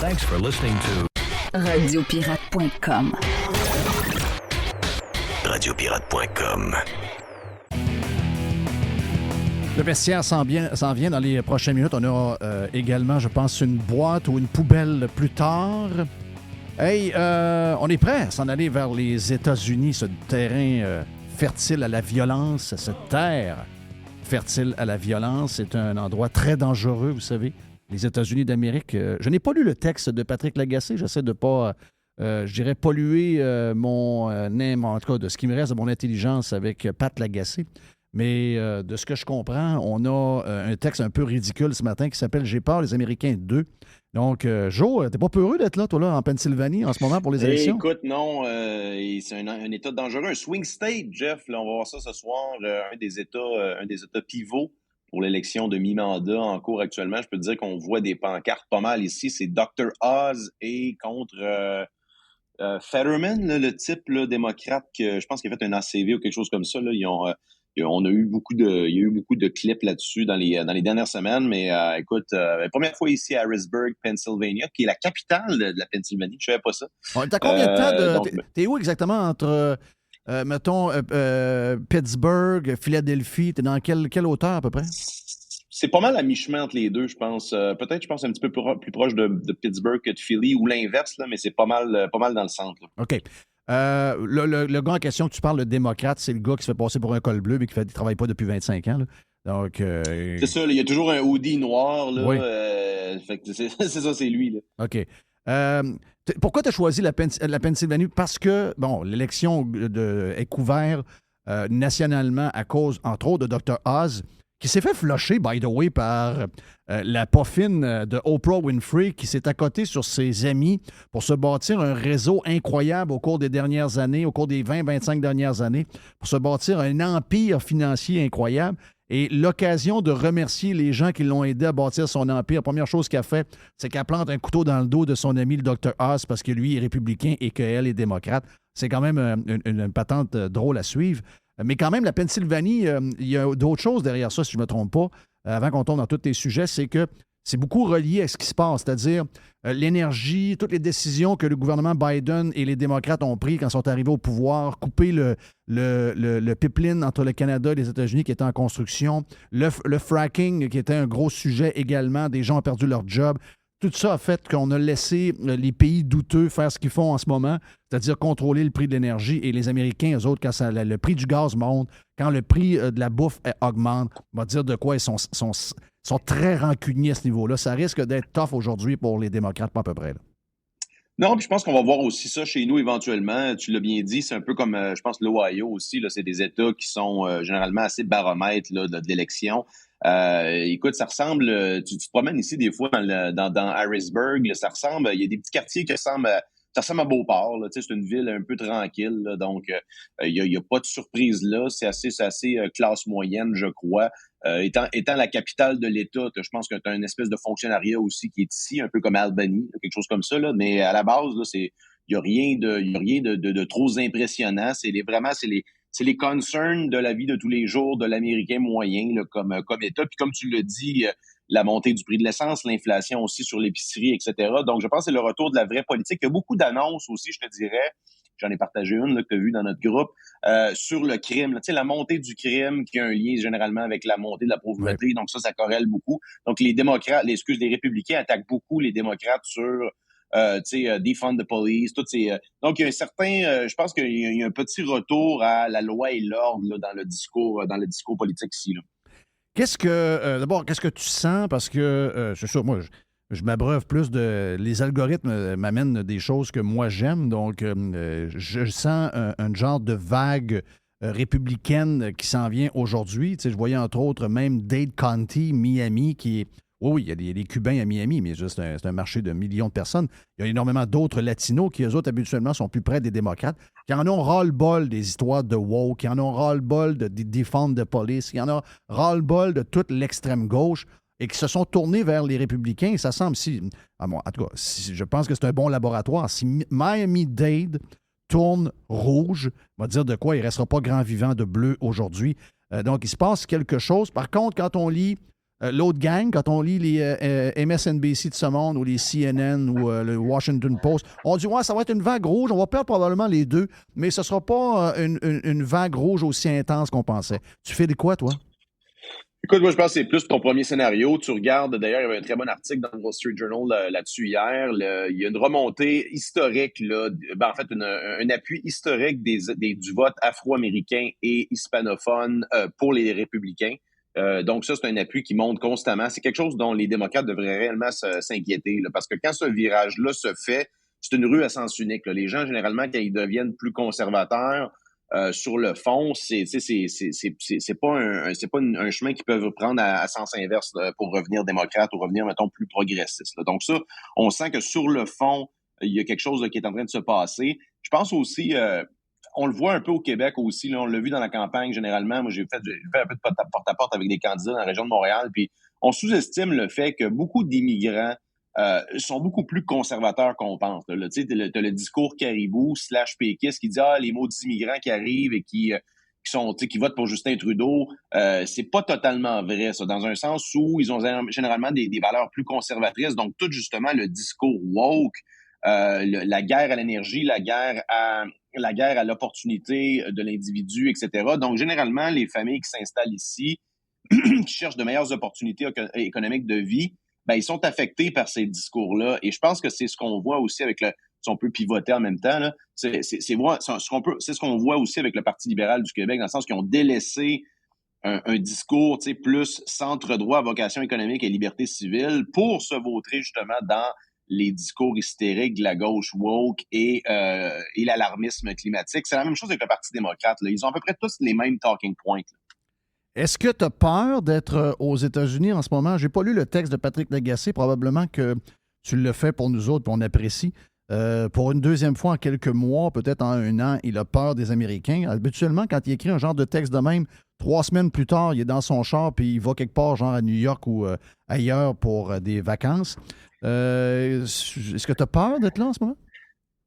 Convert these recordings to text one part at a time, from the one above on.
Thanks for listening to Radiopirate.com. Radiopirate.com. Le vestiaire s'en vient dans les prochaines minutes. On aura également, je pense, une boîte ou une poubelle plus tard. Hey, on est prêt à s'en aller vers les États-Unis, ce terrain fertile à la violence, cette terre fertile à la violence. C'est un endroit très dangereux, vous savez, les États-Unis d'Amérique. Je n'ai pas lu le texte de Patrick Lagacé. J'essaie de pas, je dirais, polluer en tout cas, de ce qui me reste de mon intelligence avec Pat Lagacé. Mais de ce que je comprends, on a un texte un peu ridicule ce matin qui s'appelle « J'ai peur, les Américains 2 ». Donc, Joe, t'es pas peureux d'être là, toi, là, en Pennsylvanie, en ce moment, pour les élections? Écoute, non, c'est un État dangereux. Un swing state, Jeff, là, on va voir ça ce soir, un des États pivots pour l'élection de mi-mandat en cours actuellement. Je peux te dire qu'on voit des pancartes pas mal ici. C'est Dr. Oz et contre Fetterman, là, le type là, démocrate, que je pense qu'il a fait un ACV ou quelque chose comme ça. Là. On a eu il y a eu beaucoup de clips là-dessus dans les dernières semaines, mais écoute, première fois ici à Harrisburg, Pennsylvania, qui est la capitale de la Pennsylvanie. Je savais pas ça. T'as combien de temps t'es où exactement entre, mettons, Pittsburgh, Philadelphie? T'es dans quelle hauteur à peu près? C'est pas mal à mi-chemin entre les deux, je pense. Peut-être, je pense, un petit peu plus proche de Pittsburgh que de Philly, ou l'inverse, là, mais c'est pas mal dans le centre. Là. OK. Le gars en question que tu parles, le démocrate, c'est le gars qui se fait passer pour un col bleu mais qui ne travaille pas depuis 25 ans. Là. Donc, c'est ça, il y a toujours un hoodie noir. Là, oui. Fait que c'est ça, c'est lui. Là. OK. Pourquoi tu as choisi la Pennsylvanie? Parce que, bon, l'élection est couverte nationalement à cause, entre autres, de Dr. Oz, qui s'est fait flusher, by the way, par la poffine de Oprah Winfrey, qui s'est accotée sur ses amis pour se bâtir un réseau incroyable au cours des dernières années, au cours des 20-25 dernières années, pour se bâtir un empire financier incroyable. Et l'occasion de remercier les gens qui l'ont aidé à bâtir son empire, la première chose qu'elle fait, c'est qu'elle plante un couteau dans le dos de son ami, le Dr. Oz, parce que lui est républicain et qu'elle est démocrate. C'est quand même une patente drôle à suivre. Mais quand même, la Pennsylvanie, il y a d'autres choses derrière ça, si je ne me trompe pas, avant qu'on tombe dans tous les sujets, c'est que c'est beaucoup relié à ce qui se passe, c'est-à-dire l'énergie, toutes les décisions que le gouvernement Biden et les démocrates ont prises quand ils sont arrivés au pouvoir, couper le pipeline entre le Canada et les États-Unis qui était en construction, le fracking qui était un gros sujet également, des gens ont perdu leur job. Tout ça a fait qu'on a laissé les pays douteux faire ce qu'ils font en ce moment, c'est-à-dire contrôler le prix de l'énergie. Et les Américains, eux autres, quand le prix du gaz monte, quand le prix de la bouffe augmente, on va dire de quoi ils sont très rancuniers à ce niveau-là. Ça risque d'être tough aujourd'hui pour les démocrates, pas à peu près. Là. Non, puis je pense qu'on va voir aussi ça chez nous éventuellement. Tu l'as bien dit, c'est un peu comme, je pense, l'Ohio aussi. Là, c'est des États qui sont généralement assez baromètres là, de l'élection. Écoute, ça ressemble, tu te promènes ici des fois dans Harrisburg, là, ça ressemble, il y a des petits quartiers qui ressemblent à Beauport, là, c'est une ville un peu tranquille, là, donc il y a pas de surprise là, c'est assez classe moyenne, je crois. Étant la capitale de l'État, je pense que tu as une espèce de fonctionnariat aussi qui est ici, un peu comme Albany, quelque chose comme ça, là, mais à la base, là, il y a rien de trop impressionnant, c'est les concerns de la vie de tous les jours de l'Américain moyen là, comme État. Puis comme tu le dis, la montée du prix de l'essence, l'inflation aussi sur l'épicerie, etc. Donc, je pense que c'est le retour de la vraie politique. Il y a beaucoup d'annonces aussi, je te dirais. J'en ai partagé une là, que tu as vue dans notre groupe, sur le crime. Tu sais, la montée du crime qui a un lien généralement avec la montée de la pauvreté. Ouais. Donc, ça corrèle beaucoup. Donc, les républicains attaquent beaucoup les démocrates sur defund the police, toutes ces. Donc, il y a un certain, je pense qu'il y a un petit retour à la loi et l'ordre là, dans le discours politique ici. Là. D'abord, qu'est-ce que tu sens? Parce que, c'est sûr, moi, je m'abreuve plus de. Les algorithmes m'amènent des choses que moi j'aime, donc je sens un genre de vague républicaine qui s'en vient aujourd'hui. Tu sais, je voyais entre autres même Dade County, Miami, qui est. Oui, il y a des Cubains à Miami, mais c'est un marché de millions de personnes. Il y a énormément d'autres latinos qui, eux autres, habituellement, sont plus près des démocrates, qui en ont ras-le-bol des histoires de woke, qui en ont ras-le-bol de defund the police, qui en ont ras-le-bol de toute l'extrême gauche et qui se sont tournés vers les républicains. Et ça semble, en tout cas, je pense que c'est un bon laboratoire. Si Miami-Dade tourne rouge, on va dire de quoi il ne restera pas grand vivant de bleu aujourd'hui. Donc, il se passe quelque chose. Par contre, quand on lit L'autre gang, quand on lit les MSNBC de ce monde ou les CNN ou le Washington Post, on dit ouais, ça va être une vague rouge, on va perdre probablement les deux, mais ce ne sera pas une vague rouge aussi intense qu'on pensait. Tu fais de quoi, toi? Écoute, moi, je pense que c'est plus ton premier scénario. Tu regardes, d'ailleurs, il y avait un très bon article dans le Wall Street Journal là-dessus hier. Il y a une remontée historique, là, en fait, un appui historique du vote afro-américain et hispanophone pour les républicains. Donc ça, c'est un appui qui monte constamment. C'est quelque chose dont les démocrates devraient réellement s'inquiéter, là, parce que quand ce virage-là se fait, c'est une rue à sens unique, là. Les gens, généralement, quand ils deviennent plus conservateurs, sur le fond, c'est pas un chemin qu'ils peuvent prendre à sens inverse pour revenir démocrate ou revenir, mettons, plus progressiste, là. Donc ça, on sent que sur le fond, il y a quelque chose là, qui est en train de se passer. Je pense aussi, on le voit un peu au Québec aussi, là, on l'a vu dans la campagne généralement. Moi, j'ai fait un peu de porte-à-porte avec des candidats dans la région de Montréal, puis on sous-estime le fait que beaucoup d'immigrants sont beaucoup plus conservateurs qu'on pense. Tu sais, t'as le discours caribou / péquiste qui dit les maudits immigrants qui arrivent et qui votent pour Justin Trudeau. C'est pas totalement vrai, ça, dans un sens où ils ont généralement des valeurs plus conservatrices. Donc, tout justement le discours woke, la guerre à l'énergie, la guerre à l'opportunité de l'individu, etc. Donc, généralement, les familles qui s'installent ici, qui cherchent de meilleures opportunités économiques de vie, ben, ils sont affectés par ces discours-là. Et je pense que c'est ce qu'on voit aussi avec si on peut pivoter en même temps, là, c'est ce qu'on voit aussi avec le Parti libéral du Québec, dans le sens qu'ils ont délaissé un discours, plus centre-droit, vocation économique et liberté civile pour se vautrer justement dans les discours hystériques de la gauche woke et l'alarmisme climatique. C'est la même chose avec le Parti démocrate, là. Ils ont à peu près tous les mêmes talking points, là. Est-ce que tu as peur d'être aux États-Unis en ce moment? J'ai pas lu le texte de Patrick Lagacé. Probablement que tu le fais pour nous autres, puis on apprécie. Pour une deuxième fois en quelques mois, peut-être en un an, il a peur des Américains. Habituellement, quand il écrit un genre de texte de même, 3 semaines plus tard, il est dans son char puis il va quelque part, genre à New York ou ailleurs pour des vacances. Est-ce que tu as peur d'être là en ce moment?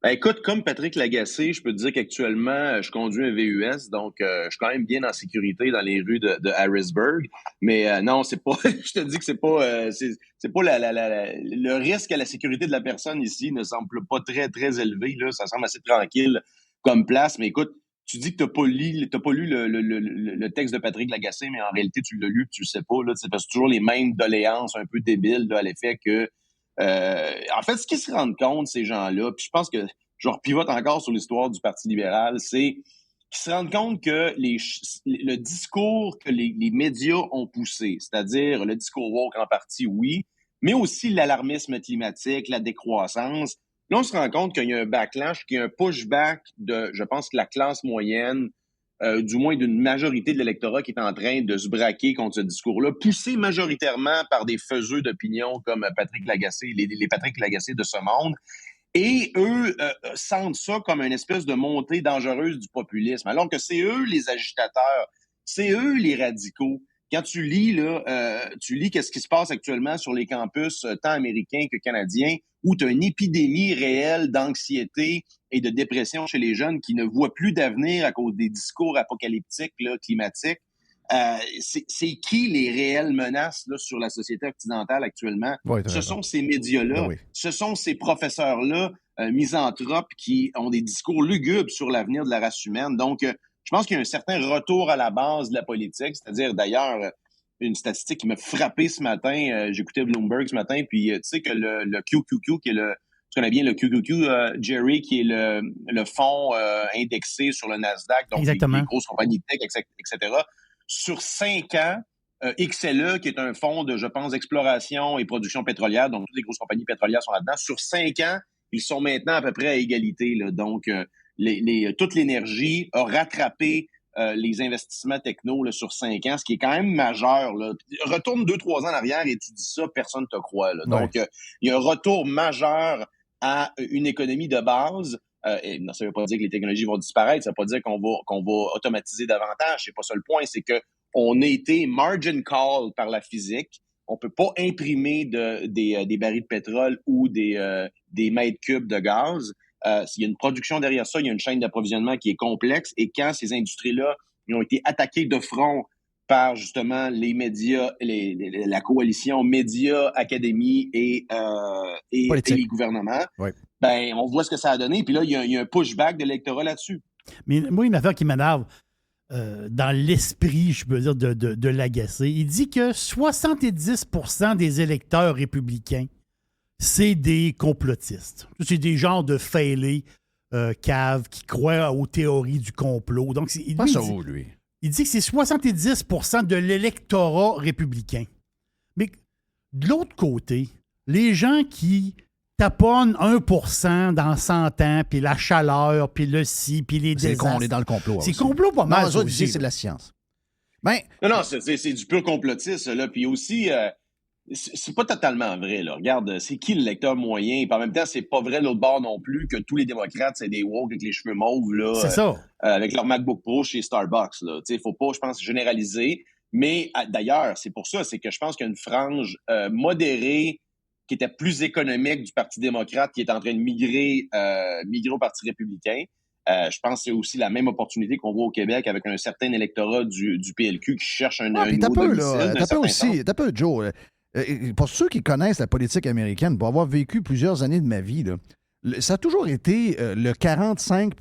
Ben, écoute, comme Patrick Lagacé, je peux te dire qu'actuellement, je conduis un VUS, donc je suis quand même bien en sécurité dans les rues de Harrisburg. Mais non, c'est pas. Je te dis que c'est pas. C'est pas le risque à la sécurité de la personne ici ne semble pas très très élevé. Là, ça semble assez tranquille comme place. Mais écoute, tu dis que t'as pas lu le texte de Patrick Lagacé, mais en réalité tu l'as lu, tu le sais pas là. C'est parce que c'est toujours les mêmes doléances un peu débiles là, à l'effet que. En fait, ce qu'ils se rendent compte, ces gens-là, puis je pense que je repivote encore sur l'histoire du Parti libéral, c'est qu'ils se rendent compte que le discours que les médias ont poussé, c'est-à-dire le discours woke en partie, oui, mais aussi l'alarmisme climatique, la décroissance, là, on se rend compte qu'il y a un backlash, qu'il y a un pushback de, je pense, que la classe moyenne, du moins d'une majorité de l'électorat qui est en train de se braquer contre ce discours-là, poussé majoritairement par des faiseux d'opinion comme Patrick Lagacé, les Patrick Lagacé de ce monde. Et eux sentent ça comme une espèce de montée dangereuse du populisme, alors que c'est eux les agitateurs, c'est eux les radicaux. Quand tu lis qu'est-ce qui se passe actuellement sur les campus tant américains que canadiens, où tu as une épidémie réelle d'anxiété et de dépression chez les jeunes qui ne voient plus d'avenir à cause des discours apocalyptiques là, climatiques. C'est qui les réelles menaces là, sur la société occidentale actuellement? Oui, ce sont ces médias-là, ben oui. Ce sont ces professeurs-là misanthropes qui ont des discours lugubres sur l'avenir de la race humaine. Donc, je pense qu'il y a un certain retour à la base de la politique, c'est-à-dire d'ailleurs une statistique qui m'a frappé ce matin. J'écoutais Bloomberg ce matin, puis tu sais que le QQQ, qui est tu connais bien le QQQ, Jerry, qui est le fonds indexé sur le Nasdaq, donc les grosses compagnies tech, etc. Sur 5 ans, XLE, qui est un fonds de, je pense, exploration et production pétrolière, donc toutes les grosses compagnies pétrolières sont là-dedans. Sur 5 ans, ils sont maintenant à peu près à égalité, là. Donc, toute l'énergie a rattrapé les investissements techno là, sur 5 ans, ce qui est quand même majeur, là. Retourne 2-3 ans en arrière et tu dis ça, personne ne te croit, là. Donc, il y a un retour majeur à une économie de base. Et non, ça ne veut pas dire que les technologies vont disparaître, ça ne veut pas dire qu'on va automatiser davantage. C'est pas ça le point, c'est que on a été margin call par la physique. On peut pas imprimer des barils de pétrole ou des mètres cubes de gaz. Il y a une production derrière ça, il y a une chaîne d'approvisionnement qui est complexe. Et quand ces industries-là ont été attaquées de front par justement les médias, la coalition médias, académie et les gouvernements, oui. ben, on voit ce que ça a donné. Puis là, il y a un pushback de l'électorat là-dessus. Mais moi, une affaire qui m'énerve dans l'esprit, je peux dire, de l'agacer, il dit que 70% des électeurs républicains, c'est des complotistes. C'est des genres de failés caves qui croient aux théories du complot. Donc, il dit que c'est 70% de l'électorat républicain. Mais de l'autre côté, les gens qui taponnent 1% dans 100 ans, puis la chaleur, puis le ci, puis les désastres. On est dans le complot. C'est complot pas mal. Non, c'est de la science. Ben, non, c'est du pur complotisme. Là. Puis aussi, c'est pas totalement vrai. Là. Regarde, c'est qui le lecteur moyen? Puis en même temps, c'est pas vrai de l'autre bord non plus que tous les démocrates, c'est des woke avec les cheveux mauves, là, c'est ça. avec leur MacBook Pro chez Starbucks. Là. Faut pas, je pense, généraliser. Mais d'ailleurs, c'est pour ça, c'est que je pense qu'il y a une frange modérée qui était plus économique du Parti démocrate qui est en train de migrer au Parti républicain. Je pense que c'est aussi la même opportunité qu'on voit au Québec avec un certain électorat du PLQ qui cherche un nouveau domicile. T'as peu, Joe. Pour ceux qui connaissent la politique américaine, pour avoir vécu plusieurs années de ma vie, là, ça a toujours été le 45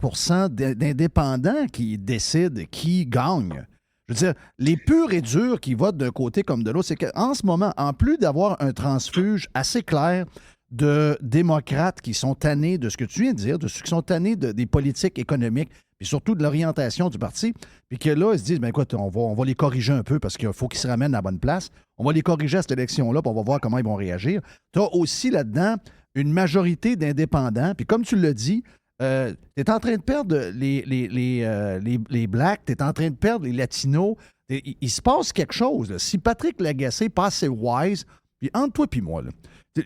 d'indépendants qui décident qui gagne. Je veux dire, les purs et durs qui votent d'un côté comme de l'autre, c'est qu'en ce moment, en plus d'avoir un transfuge assez clair de démocrates qui sont tannés de ce que tu viens de dire, de ceux qui sont tannés des politiques économiques, puis surtout de l'orientation du parti, puis que là, ils se disent, ben écoute, on va les corriger un peu parce qu'il faut qu'ils se ramènent à la bonne place. On va les corriger à cette élection-là, puis on va voir comment ils vont réagir. Tu as aussi là-dedans une majorité d'indépendants, puis comme tu l'as dit, tu es en train de perdre les Blacks, tu es en train de perdre les Latinos. Il se passe quelque chose. Là. Si Patrick Lagacé passe ses wise, puis entre toi et moi, là,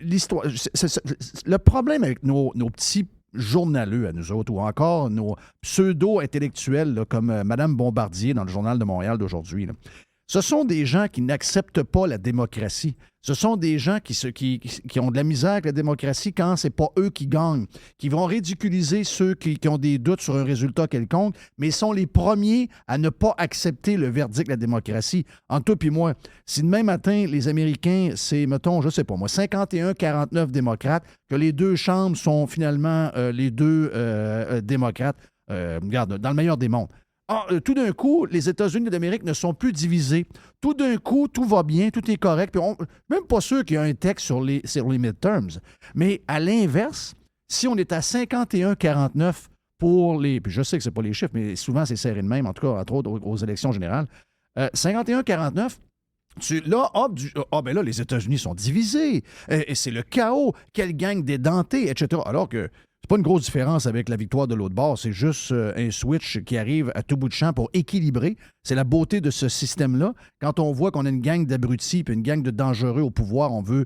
l'histoire, le problème avec nos petits journaleux à nous autres, ou encore nos pseudo-intellectuels là, comme Mme Bombardier dans le Journal de Montréal d'aujourd'hui, là, ce sont des gens qui n'acceptent pas la démocratie. Ce sont des gens qui ont de la misère avec la démocratie quand c'est pas eux qui gagnent, qui vont ridiculiser ceux qui ont des doutes sur un résultat quelconque, mais ils sont les premiers à ne pas accepter le verdict de la démocratie. Entre toi et moi, si demain matin, les Américains, c'est, mettons, je sais pas moi, 51-49 démocrates, que les deux chambres sont finalement les deux démocrates, regarde, dans le meilleur des mondes. Tout d'un coup, les États-Unis d'Amérique ne sont plus divisés. Tout d'un coup, tout va bien, tout est correct. Puis même pas sûr qu'il y a un texte sur les midterms. Mais à l'inverse, si on est à 51-49 pour les... Puis je sais que c'est pas les chiffres, mais souvent c'est serré de même, en tout cas, entre autres, aux élections générales. 51-49, ben là, les États-Unis sont divisés. Et c'est le chaos. Quelle gang d'édentés, etc. Alors que c'est pas une grosse différence avec la victoire de l'autre bord. C'est juste un switch qui arrive à tout bout de champ pour équilibrer. C'est la beauté de ce système-là. Quand on voit qu'on a une gang d'abrutis et une gang de dangereux au pouvoir, on veut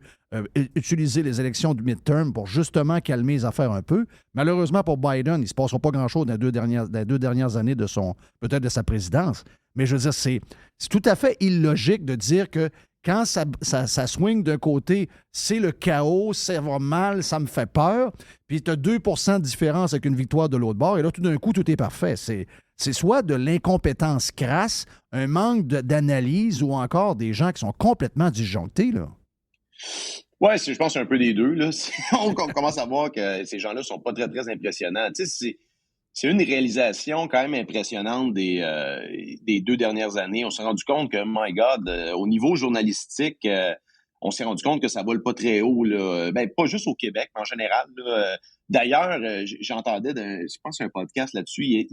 utiliser les élections du midterm pour justement calmer les affaires un peu. Malheureusement pour Biden, il ne se passera pas grand-chose dans les deux dernières années peut-être de sa présidence. Mais je veux dire, c'est tout à fait illogique de dire que quand ça swing d'un côté, c'est le chaos, ça va mal, ça me fait peur. Puis tu as 2 % de différence avec une victoire de l'autre bord. Et là, tout d'un coup, tout est parfait. C'est soit de l'incompétence crasse, un manque d'analyse ou encore des gens qui sont complètement disjonctés, là. Oui, je pense que c'est un peu des deux. Là. On commence à voir que ces gens-là ne sont pas très, très impressionnants. Tu sais, c'est une réalisation quand même impressionnante des 2 dernières années. On s'est rendu compte que, my God, au niveau journalistique, on s'est rendu compte que ça vole pas très haut. Là. Ben, pas juste au Québec, mais en général. Là. D'ailleurs, j'entendais, je pense, un podcast là-dessus.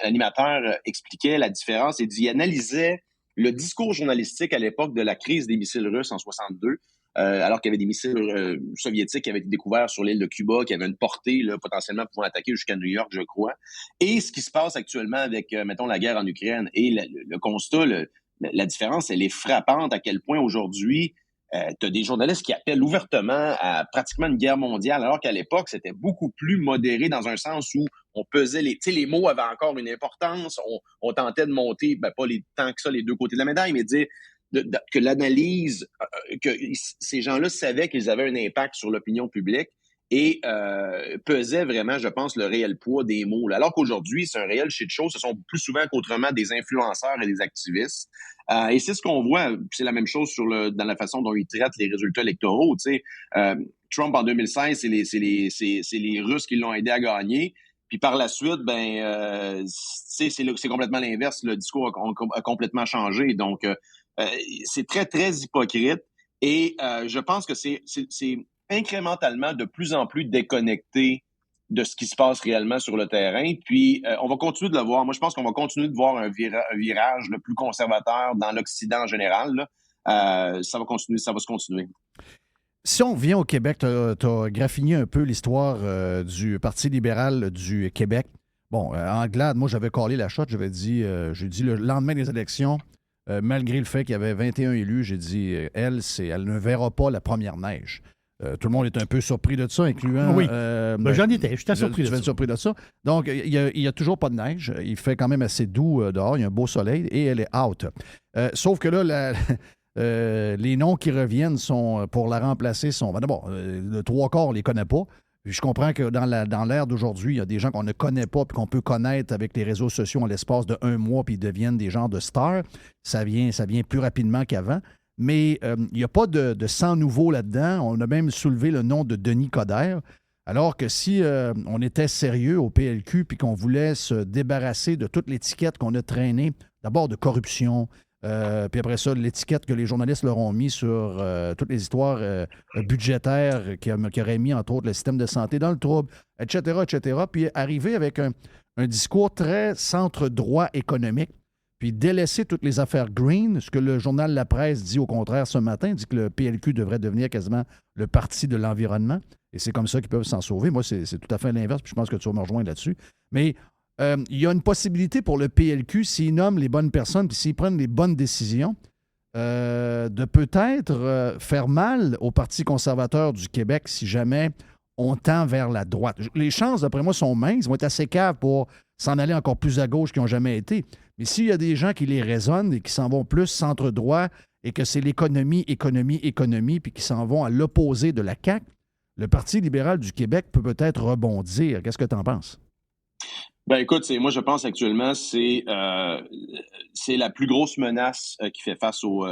L'animateur expliquait la différence et il analysait le discours journalistique à l'époque de la crise des missiles russes en 62. Alors qu'il y avait des missiles soviétiques qui avaient été découverts sur l'île de Cuba, qui avaient une portée là, potentiellement pouvant attaquer jusqu'à New York, je crois. Et ce qui se passe actuellement avec, mettons, la guerre en Ukraine et le constat, la différence, elle est frappante à quel point aujourd'hui, tu as des journalistes qui appellent ouvertement à pratiquement une guerre mondiale, alors qu'à l'époque, c'était beaucoup plus modéré dans un sens où on pesait les mots avaient encore une importance, on tentait de monter, ben pas tant que ça les deux côtés de la médaille, mais dire que l'analyse, que ces gens-là savaient qu'ils avaient un impact sur l'opinion publique et pesait vraiment, je pense, le réel poids des mots. Là. Alors qu'aujourd'hui, c'est un réel shit show. Ce sont plus souvent qu'autrement des influenceurs et des activistes. Et c'est ce qu'on voit. C'est la même chose dans la façon dont ils traitent les résultats électoraux. Tu sais, Trump en 2016, c'est les Russes qui l'ont aidé à gagner. Puis par la suite, c'est complètement l'inverse. Le discours a complètement changé. Donc, c'est très, très hypocrite. Et je pense que c'est incrémentalement de plus en plus déconnecté de ce qui se passe réellement sur le terrain. Puis, on va continuer de le voir. Moi, je pense qu'on va continuer de voir un virage le plus conservateur dans l'Occident en général. Là. Ça va se continuer. Si on revient au Québec, tu as graffiné un peu l'histoire du Parti libéral du Québec. Bon, Anglade, moi, j'avais collé la shot. J'ai dit le lendemain des élections, malgré le fait qu'il y avait 21 élus, j'ai dit, elle ne verra pas la première neige. Tout le monde est un peu surpris de ça, incluant... Oui, j'en étais, j'étais surpris de ça. Donc, il n'y a toujours pas de neige. Il fait quand même assez doux dehors. Il y a un beau soleil et elle est out. Sauf que là, les noms qui reviennent sont pour la remplacer sont... D'abord, le trois quarts, on ne les connaît pas. Puis je comprends que dans l'ère d'aujourd'hui, il y a des gens qu'on ne connaît pas puis qu'on peut connaître avec les réseaux sociaux en l'espace de 1 mois puis ils deviennent des genres de stars. Ça vient plus rapidement qu'avant. Mais il n'y a pas de sang nouveau là-dedans. On a même soulevé le nom de Denis Coderre. Alors que si on était sérieux au PLQ puis qu'on voulait se débarrasser de toute l'étiquette qu'on a traînée, d'abord de corruption, puis après ça, l'étiquette que les journalistes leur ont mis sur toutes les histoires budgétaires qui auraient mis, entre autres, le système de santé dans le trouble, etc., puis arriver avec un discours très centre-droit économique, puis délaisser toutes les affaires green, ce que le journal La Presse dit au contraire ce matin, dit que le PLQ devrait devenir quasiment le parti de l'environnement, et c'est comme ça qu'ils peuvent s'en sauver. Moi, c'est tout à fait l'inverse, puis je pense que tu vas me rejoindre là-dessus. Mais il y a une possibilité pour le PLQ, s'ils nomment les bonnes personnes, puis s'ils prennent les bonnes décisions, de peut-être faire mal au Parti conservateur du Québec si jamais on tend vers la droite. Les chances, d'après moi, sont minces. Ils vont être assez caves pour s'en aller encore plus à gauche qu'ils n'ont jamais été. Mais s'il y a des gens qui les raisonnent et qui s'en vont plus centre-droit et que c'est l'économie, puis qui s'en vont à l'opposé de la CAQ, le Parti libéral du Québec peut peut-être rebondir. Qu'est-ce que tu en penses? Ben écoute, moi je pense actuellement c'est la plus grosse menace qui fait face au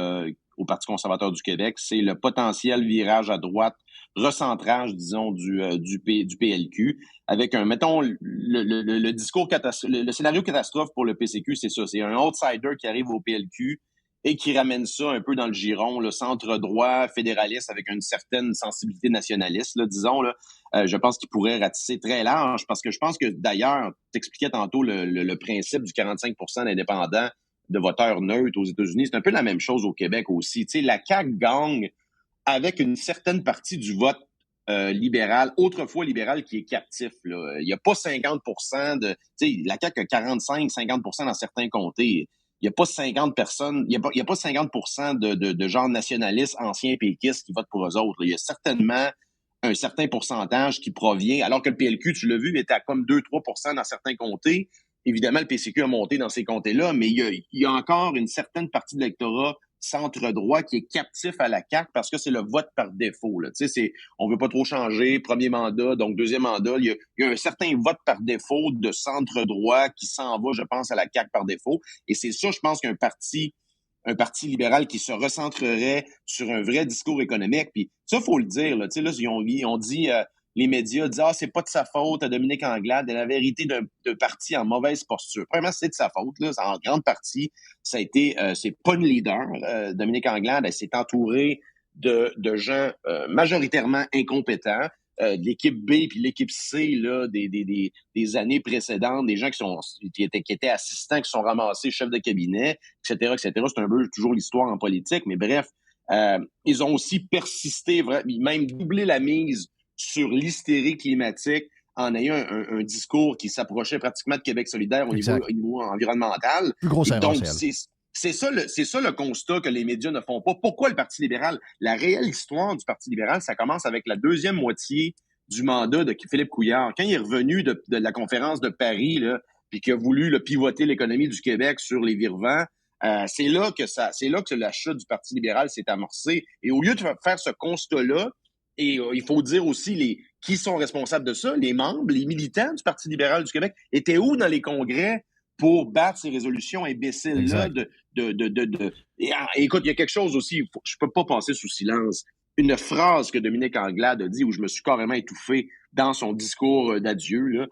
Parti conservateur du Québec, c'est le potentiel virage à droite, recentrage, disons, du PLQ, avec mettons, le discours le scénario catastrophe pour le PCQ, c'est ça, c'est un outsider qui arrive au PLQ et qui ramène ça un peu dans le giron, le centre-droit fédéraliste avec une certaine sensibilité nationaliste, là, disons. Là. Je pense qu'il pourrait ratisser très large parce que je pense que, d'ailleurs, tu expliquais tantôt le principe du 45 % d'indépendants de voteurs neutres aux États-Unis. C'est un peu la même chose au Québec aussi. Tu sais, la CAQ gagne avec une certaine partie du vote libéral, autrefois libéral, qui est captif. Là. Il n'y a pas 50 % de... Tu sais, la CAQ a 45-50 % dans certains comtés. Il n'y a pas 50 personnes, il y a pas 50 % de gens nationalistes, anciens péquistes qui votent pour eux autres. Il y a certainement un certain pourcentage qui provient, alors que le PLQ, tu l'as vu, était à comme 2-3 % dans certains comtés. Évidemment, le PCQ a monté dans ces comtés-là, mais il y a encore une certaine partie de l'électorat centre-droit qui est captif à la CAQ parce que c'est le vote par défaut. Là. Tu sais, on veut pas trop changer, premier mandat, donc deuxième mandat. Il y a un certain vote par défaut de centre-droit qui s'en va, je pense, à la CAQ par défaut. Et c'est ça, je pense, qu'un parti libéral qui se recentrerait sur un vrai discours économique. Puis ça, faut le dire. Là, tu sais, là, ils ont dit... les médias disent « Ah, c'est pas de sa faute à Dominique Anglade. » Et la vérité d'un parti en mauvaise posture. Premièrement, c'est de sa faute. Là. En grande partie, ça a été... c'est pas une leader. Dominique Anglade, elle s'est entourée de gens majoritairement incompétents. De l'équipe B puis l'équipe C là, des années précédentes, des gens qui étaient assistants, qui sont ramassés chefs de cabinet, etc., etc. C'est un peu toujours l'histoire en politique. Mais bref, ils ont aussi persisté, même doublé la mise sur l'hystérie climatique en ayant un discours qui s'approchait pratiquement de Québec solidaire au niveau environnemental. Plus gros donc, c'est ça le constat que les médias ne font pas. Pourquoi le Parti libéral? La réelle histoire du Parti libéral, ça commence avec la deuxième moitié du mandat de Philippe Couillard. Quand il est revenu de la conférence de Paris, là, puis qu'il a voulu pivoter l'économie du Québec sur les virevents, c'est là que la chute du Parti libéral s'est amorcée. Et au lieu de faire ce constat-là, Et il faut dire aussi qui sont responsables de ça. Les membres, les militants du Parti libéral du Québec étaient où dans les congrès pour battre ces résolutions imbéciles-là écoute, il y a quelque chose aussi, je peux pas passer sous silence. Une phrase que Dominique Anglade a dit, où je me suis carrément étouffé dans son discours d'adieu, là.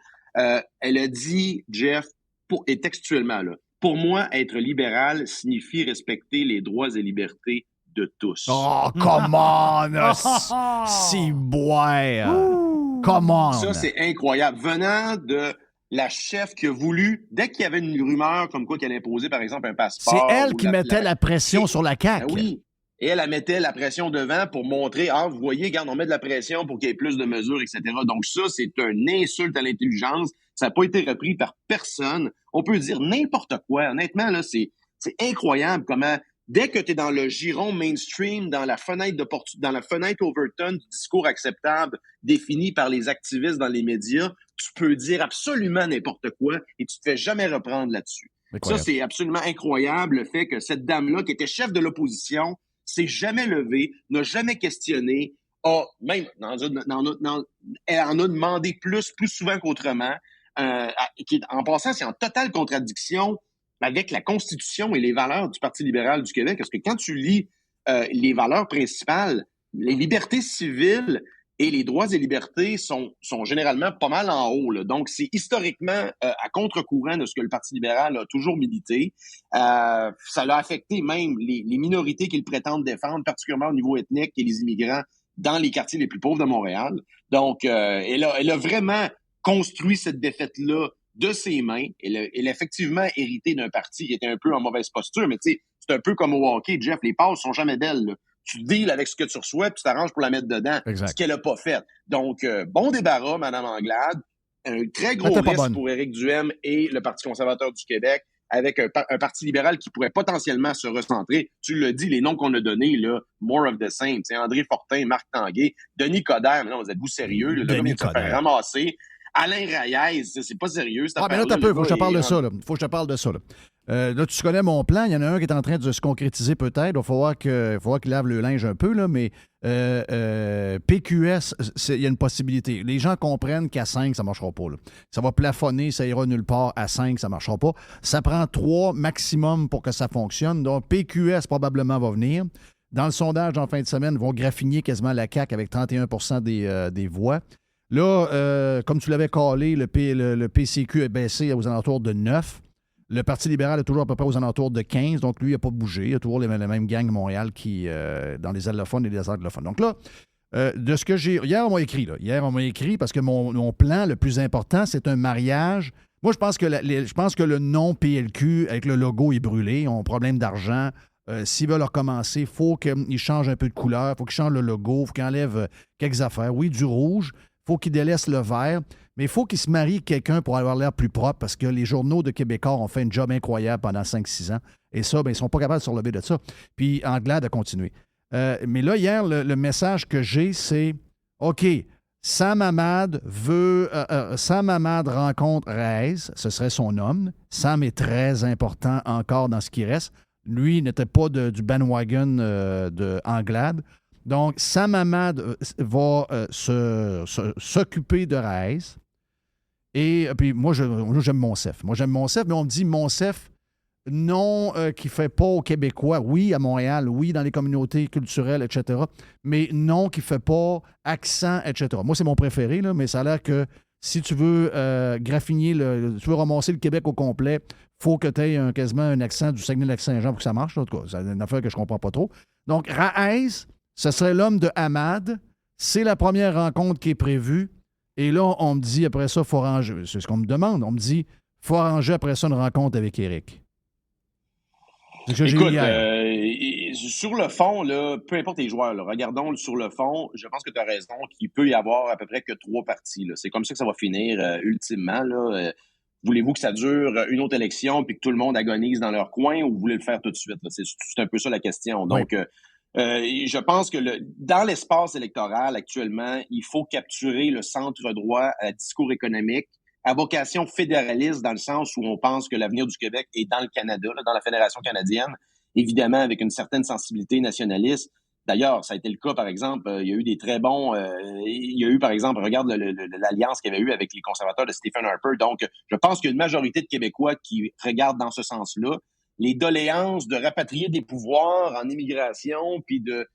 Elle a dit, Jeff, et textuellement, là, pour moi, être libéral signifie respecter les droits et libertés de tous. Oh, come on! Si boire! Come on! Ça, c'est incroyable. Venant de la chef qui a voulu, dès qu'il y avait une rumeur comme quoi qu'elle imposait, par exemple, un passeport... C'est elle qui mettait la pression sur la CAQ. Ben oui. Et elle mettait la pression devant pour montrer, vous voyez, regarde, on met de la pression pour qu'il y ait plus de mesures, etc. Donc ça, c'est une insulte à l'intelligence. Ça n'a pas été repris par personne. On peut dire n'importe quoi. Honnêtement, là, c'est incroyable comment, dès que tu es dans le giron mainstream, dans la fenêtre Overton du discours acceptable défini par les activistes dans les médias, tu peux dire absolument n'importe quoi et tu te fais jamais reprendre là-dessus. Incroyable. Ça, c'est absolument incroyable, le fait que cette dame-là, qui était chef de l'opposition, s'est jamais levée, n'a jamais questionné, elle en a demandé plus souvent qu'autrement, en passant, c'est en totale contradiction avec la Constitution et les valeurs du Parti libéral du Québec, parce que quand tu lis les valeurs principales, les libertés civiles et les droits et libertés sont généralement pas mal en haut, là. Donc, c'est historiquement à contre-courant de ce que le Parti libéral a toujours milité. Ça l'a affecté même les minorités qu'ils prétendent défendre, particulièrement au niveau ethnique et les immigrants dans les quartiers les plus pauvres de Montréal. Donc, elle a vraiment construit cette défaite-là de ses mains. Elle a effectivement hérité d'un parti qui était un peu en mauvaise posture, mais tu sais, c'est un peu comme au hockey, Jeff, les passes sont jamais belles, là. Tu deals avec ce que tu reçois, puis tu t'arranges pour la mettre dedans. Exact. Ce qu'elle n'a pas fait. Donc, bon débarras, Mme Anglade. Un très gros risque pour Éric Duhaime et le Parti conservateur du Québec, avec un Parti libéral qui pourrait potentiellement se recentrer. Tu l'as dit, les noms qu'on a donnés, là, more of the same. C'est André Fortin, Marc Tanguay, Denis Coderre. Mais non, vous êtes-vous sérieux? Le gars vient de se faire ramasser. Alain Raies, c'est pas sérieux. Mais là, t'as peu, faut que je te parle de ça. Faut que je te parle de ça. Là, tu connais mon plan. Il y en a un qui est en train de se concrétiser peut-être. Il faut voir qu'il lave le linge un peu, là, mais PQS, il y a une possibilité. Les gens comprennent qu'à 5, ça ne marchera pas. Là. Ça va plafonner, ça ira nulle part. À 5, ça ne marchera pas. Ça prend 3 maximum pour que ça fonctionne. Donc, PQS probablement va venir. Dans le sondage en fin de semaine, ils vont graffiner quasiment la CAQ avec 31 des voix. Là, comme tu l'avais calé, le PCQ est baissé aux alentours de 9. Le Parti libéral est toujours à peu près aux alentours de 15. Donc, lui, il n'a pas bougé. Il y a toujours les mêmes gangs à Montréal qui, dans les allophones et les anglophones. Donc là, de ce que j'ai... Hier, on m'a écrit parce que mon plan le plus important, c'est un mariage. Moi, je pense que le nom PLQ avec le logo est brûlé. Ils ont un problème d'argent. S'ils veulent recommencer, il faut qu'ils changent un peu de couleur. Il faut qu'ils changent le logo. Il faut qu'ils enlèvent quelques affaires. Oui, du rouge. Il faut qu'ils délaissent le vert, mais il faut qu'ils se marient avec quelqu'un pour avoir l'air plus propre parce que les journaux de Québécois ont fait un job incroyable pendant 5-6 ans. Et ça, ils ne sont pas capables de se relever de ça. Puis Anglade a continué. Mais là, hier, le message que j'ai, c'est OK, Sam Hamad rencontre Reyes, ce serait son homme. Sam est très important encore dans ce qui reste. Lui n'était pas du bandwagon de Anglade. Donc, Sam Hamad va s'occuper de Reyes. Et puis, moi, j'aime Monsef. Moi, j'aime Monsef, mais on me dit Monsef, non, qui ne fait pas aux Québécois. Oui, à Montréal, oui, dans les communautés culturelles, etc. Mais non, qui ne fait pas accent, etc. Moi, c'est mon préféré, là, mais ça a l'air que si tu veux graffiner, tu veux ramasser le Québec au complet, il faut que tu aies quasiment un accent du Saguenay-Lac-Saint-Jean pour que ça marche. En tout cas, c'est une affaire que je ne comprends pas trop. Donc, Reyes, ce serait l'homme de Hamad. C'est la première rencontre qui est prévue. Et là, on me dit, après ça, il faut arranger. C'est ce qu'on me demande. On me dit, il faut arranger après ça une rencontre avec Éric. C'est ce que j'ai eu hier. Sur le fond, là, peu importe les joueurs, là, regardons sur le fond, je pense que tu as raison qu'il peut y avoir à peu près que 3 partis. Là. C'est comme ça que ça va finir ultimement. Là. Voulez-vous que ça dure une autre élection puis que tout le monde agonise dans leur coin ou vous voulez le faire tout de suite? Là? C'est un peu ça la question. Donc, oui. Je pense que dans l'espace électoral actuellement, il faut capturer le centre droit à discours économique, à vocation fédéraliste dans le sens où on pense que l'avenir du Québec est dans le Canada, là, dans la Fédération canadienne, évidemment avec une certaine sensibilité nationaliste. D'ailleurs, ça a été le cas, par exemple, il y a eu des très bons... il y a eu, par exemple, regarde l'alliance qu'il y avait eu avec les conservateurs de Stephen Harper. Donc, je pense qu'il y a une majorité de Québécois qui regardent dans ce sens-là. Les doléances de rapatrier des pouvoirs en immigration puis de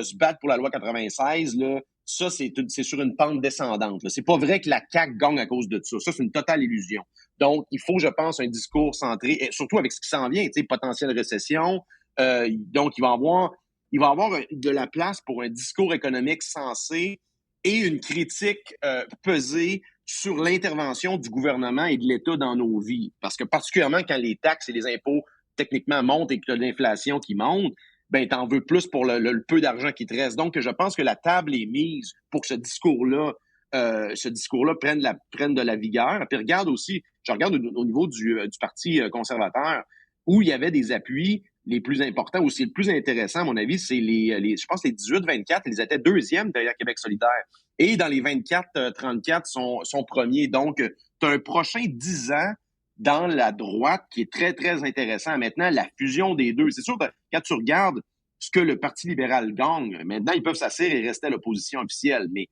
se battre pour la loi 96, là, ça, c'est sur une pente descendante. Là. C'est pas vrai que la CAQ gagne à cause de ça. Ça, c'est une totale illusion. Donc, il faut, je pense, un discours centré, et surtout avec ce qui s'en vient, tu sais, potentielle récession. Donc, il va y avoir de la place pour un discours économique sensé et une critique pesée sur l'intervention du gouvernement et de l'État dans nos vies. Parce que particulièrement quand les taxes et les impôts techniquement montent et que tu as de l'inflation qui monte, ben t'en veux plus pour le peu d'argent qui te reste. Donc, je pense que la table est mise pour que ce discours-là prenne de la vigueur. Puis regarde aussi, je regarde au niveau du Parti conservateur, où il y avait des appuis les plus importants, aussi le plus intéressant, à mon avis, c'est je pense les 18-24, ils étaient deuxièmes derrière Québec solidaire. Et dans les 24-34, sont premiers. Donc, tu as un prochain 10 ans dans la droite qui est très, très intéressant. Maintenant, la fusion des deux. C'est sûr que quand tu regardes ce que le Parti libéral gagne, maintenant, ils peuvent s'asseoir et rester à l'opposition officielle. Mais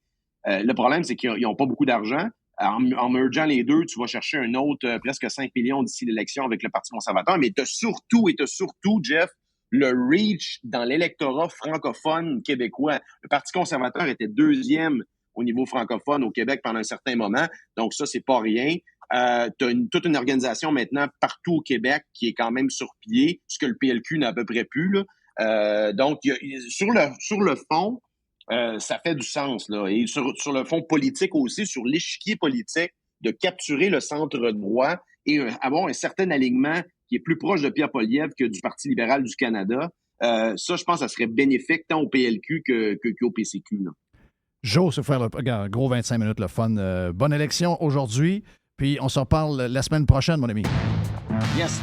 le problème, c'est qu'ils n'ont pas beaucoup d'argent. En mergeant les deux, tu vas chercher un autre presque 5 millions d'ici l'élection avec le Parti conservateur. Mais tu as surtout, Jeff, le reach dans l'électorat francophone québécois. Le Parti conservateur était deuxième au niveau francophone au Québec pendant un certain moment. Donc ça, c'est pas rien. Tu as toute une organisation maintenant partout au Québec qui est quand même sur pied, ce que le PLQ n'a à peu près plus. Là. Donc, sur le fond, ça fait du sens. Là. Et sur le fond politique aussi, sur l'échiquier politique, de capturer le centre droit et avoir un certain alignement qui est plus proche de Pierre Poilievre que du Parti libéral du Canada. Ça, je pense que ça serait bénéfique tant au PLQ qu'au PCQ. Là. Joe, se faire le gros 25 minutes, le fun. Bonne élection aujourd'hui. Puis on s'en parle la semaine prochaine, mon ami. Yes.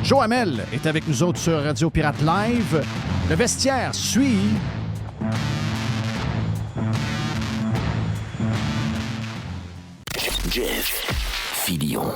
Joe Hamel est avec nous autres sur Radio Pirate Live. Le vestiaire suit. Jeff Filion.